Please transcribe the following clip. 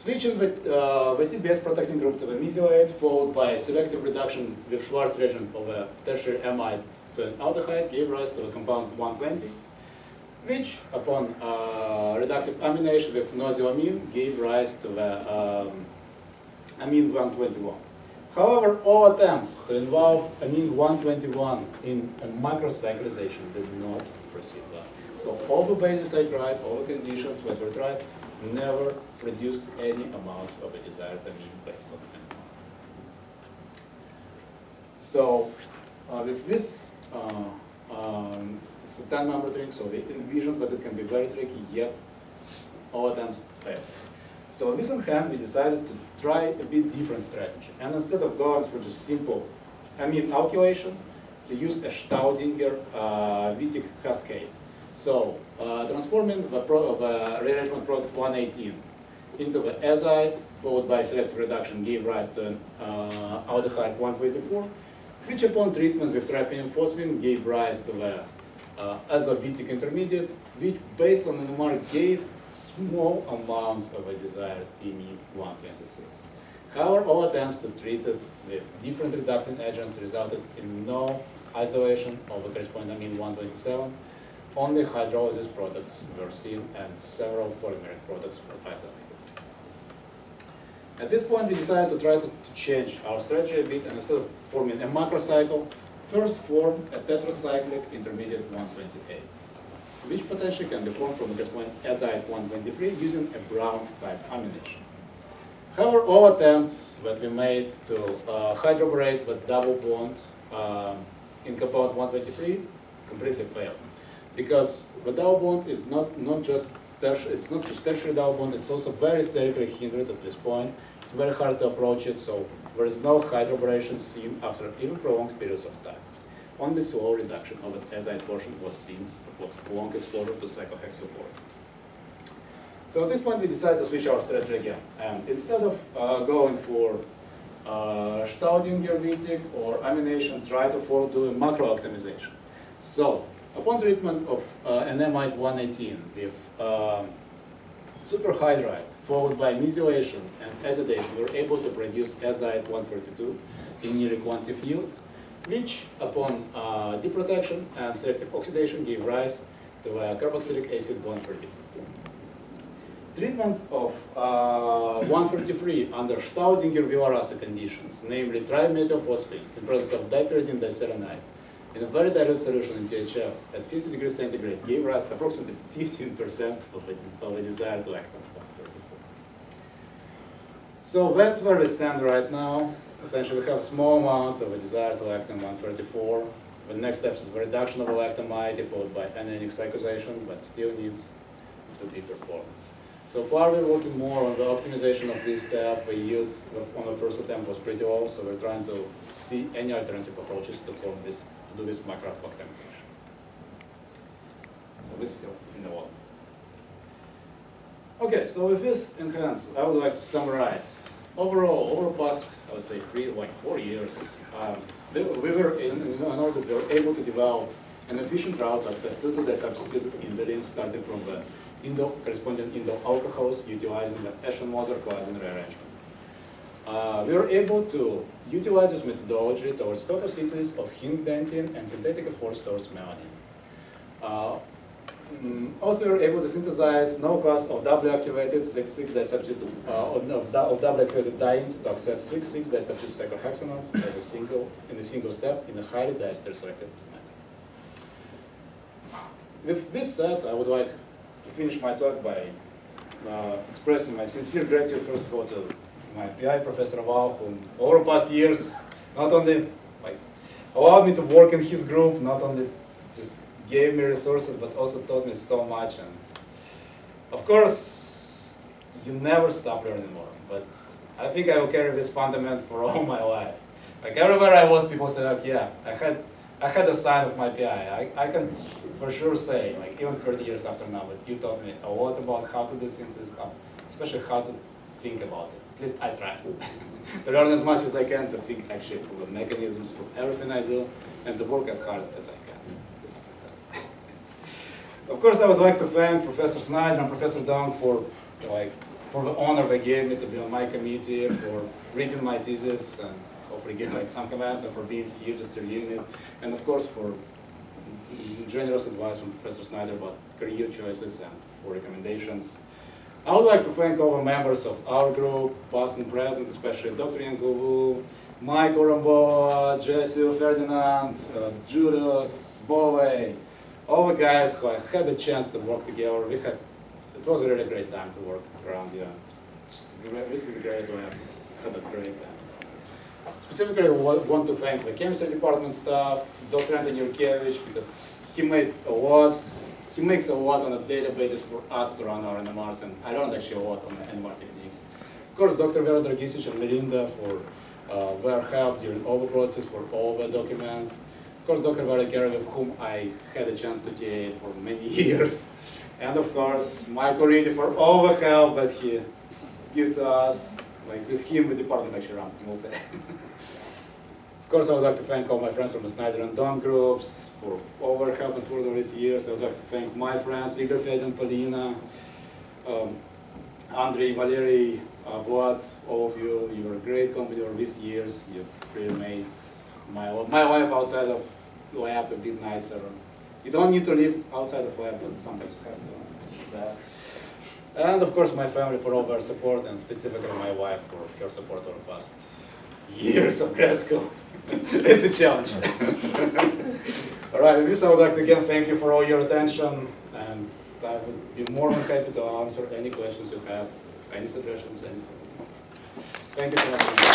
Switching the TBS protecting group to the mesylate, followed by selective reduction with Schwarz reagent of a tertiary amide to an aldehyde, gave rise to the compound 120, which, upon reductive amination with nosioamine, gave rise to the amine 121. However, all attempts to involve amine 121 in a microcyclization did not proceed well. So all the bases I tried, all the conditions that were tried, never produced any amounts of the desired amine based on M1. So with this, it's a 10-member ring, so they envisioned that it can be very tricky, yet all attempts failed. So with this in hand, we decided to try a bit different strategy. And instead of going through just simple amine alkylation, to use a Staudinger Wittig cascade. So transforming the rearrangement product 118 into the azide, followed by selective reduction, gave rise to an aldehyde 124, which upon treatment with triphenylphosphine gave rise to the azo-Wittig intermediate, which based on NMR gave small amounts of a desired amine 126. However, all attempts to treat it with different reductant agents resulted in no isolation of the corresponding amine 127. Only hydrolysis products were seen and several polymeric products were isolated. At this point, we decided to try to change our strategy a bit, and instead of forming a macrocycle, first form a tetracyclic intermediate 128, which potentially can be formed from the corresponding azide 123 using a Brown type amination. However, all attempts that we made to hydroborate the double bond in compound 123 completely failed, because the double bond is not just tertiary double bond, it's also very sterically hindered at this point. It's very hard to approach it, so there is no hydroboration seen after even prolonged periods of time. Only slow reduction of the azide portion was seen upon long exposure to cyclohexylchloride. So at this point we decided to switch our strategy again, and instead of going for Staudinger Wittig or amination, try to do a macro optimization. So upon treatment of an amide 118 with superhydride followed by mesylation and azidation, we were able to produce azide 142 in nearly quantitative yield, which upon deprotection and selective oxidation gave rise to carboxylic acid 133. Treatment of 133 under Staudinger-Villarasa conditions, namely trimethylphosphine in presence of dipyridine diselenide, in a very dilute solution in THF at 50 degrees centigrade, gave rise to approximately 15% of the desired lactam 134. So that's where we stand right now. Essentially, we have small amounts of a desired lactam 134. The next step is the reduction of the lactam moiety followed by anionic cyclization, but still needs to be performed. So far, we're working more on the optimization of this step. The yield on the first attempt was pretty low, so we're trying to see any alternative approaches to form this, to do this macro optimization. So this is still in the water. Okay, so with this in hand, I would like to summarize. Overall, over the past, I would say 4 years, we were able to develop an efficient route to access 2,2-disubstituted indolines starting from the corresponding indole alcohols utilizing the Eschen-Moser-Claisen rearrangement. We were able to utilize this methodology towards total synthesis of hindentin and synthetic efforts towards melanin. Also, we were able to synthesize no class of doubly activated 6,6 disubstituted of doubly activated dienes to access 6,6 disubstituted cyclohexanones as in a single step in a highly diester selected manner. With this said, I would like to finish my talk by expressing my sincere gratitude, first of all, to my PI, Professor Val, who over the past years not only allowed me to work in his group, not only just gave me resources, but also taught me so much. And of course, you never stop learning more. But I think I will carry this fundament for all my life. Like everywhere I was, people say, like, yeah, I had a sign of my PI. I can for sure say, like even 30 years after now, that you taught me a lot about how to do synthesis, especially how to think about it. At least I try to learn as much as I can, to think actually from the mechanisms, from everything I do, and to work as hard as I can. Of course, I would like to thank Professor Snyder and Professor Dong for for the honor they gave me to be on my committee, for reading my thesis, and hopefully get like some comments, and for being here just reviewing it, and of course for generous advice from Professor Snyder about career choices and for recommendations. I would like to thank all the members of our group, past and present, especially Dr. Yankovu, Mike Oramboa, Jesse Ferdinand, Julius, Bove, all the guys who I had the chance to work together. It was a really great time to work around here. This is great, we had a great time. Specifically, I want to thank the chemistry department staff, Dr. Anthony Urkevich, because he makes a lot on a daily basis for us to run our NMRs, and I learned actually a lot on the NMR techniques. Of course, Dr. Vera Dragisic and Melinda for their help during all the process, for all the documents. Of course, Dr. Valery Kerov, with whom I had a chance to TA for many years. And of course, Mike O'Reilly for all the help that he gives to us. Like with him, the department actually runs smoothly. Of course, I would like to thank all my friends from the Snyder and Don groups for all their help and support over these years. I would like to thank my friends, Igor Fedin, Polina, Andrei, Valery, Vlad, all of you. You were a great company over these years. You've really made my life outside of lab a bit nicer. You don't need to live outside of lab, but sometimes you have to. It's sad. And of course, my family for all their support, and specifically my wife for her support over the past years of grad school. It's a challenge. All right, with this, I would like to again thank you for all your attention, and I would be more than happy to answer any questions you have, any suggestions, anything. Thank you so much.